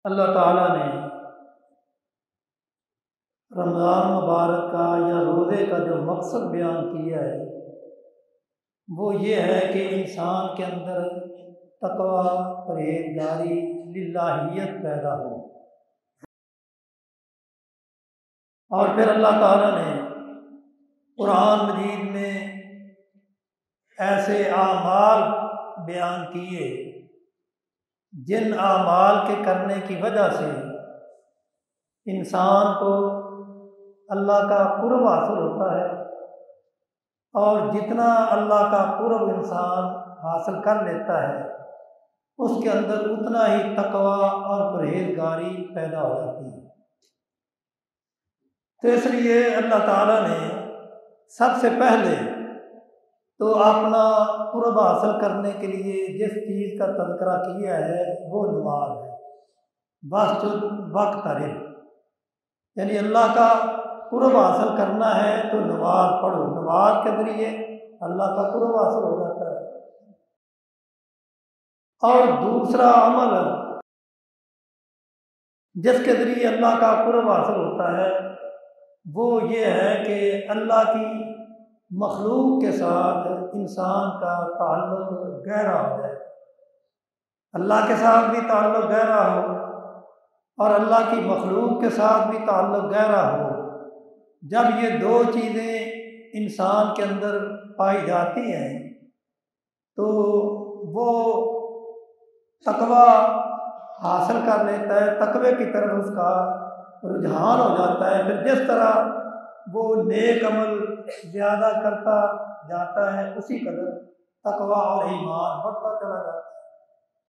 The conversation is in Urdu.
اللہ تعالیٰ نے رمضان مبارک کا یا روزے کا جو مقصد بیان کیا ہے وہ یہ ہے کہ انسان کے اندر تقوی، پرہیزگاری، للہیت پیدا ہو۔ اور پھر اللہ تعالیٰ نے قرآن مجید میں ایسے اعمال بیان کیے جن اعمال کے کرنے کی وجہ سے انسان کو اللہ کا قرب حاصل ہوتا ہے، اور جتنا اللہ کا قرب انسان حاصل کر لیتا ہے اس کے اندر اتنا ہی تقوی اور پرہیزگاری پیدا ہو جاتی ہے۔ تو اس لیے اللہ تعالیٰ نے سب سے پہلے تو اپنا قرب حاصل کرنے کے لیے جس چیز کا تذکرہ کیا ہے وہ نماز ہے۔ واسجد واقترب، یعنی اللہ کا قرب حاصل کرنا ہے تو نماز پڑھو، نماز کے ذریعے اللہ کا قرب حاصل ہو جاتا ہے۔ اور دوسرا عمل جس کے ذریعے اللہ کا قرب حاصل ہوتا ہے وہ یہ ہے کہ اللہ کی مخلوق کے ساتھ انسان کا تعلق گہرا ہو جائے، اللہ کے ساتھ بھی تعلق گہرا ہو اور اللہ کی مخلوق کے ساتھ بھی تعلق گہرا ہو۔ جب یہ دو چیزیں انسان کے اندر پائی جاتی ہیں تو وہ تقوی حاصل کر لیتا ہے، تقوی کی طرف اس کا رجحان ہو جاتا ہے۔ پھر جس طرح وہ نیک عمل زیادہ کرتا جاتا ہے اسی قدر تقوی اور ایمان بڑھتا چلا جاتا ہے۔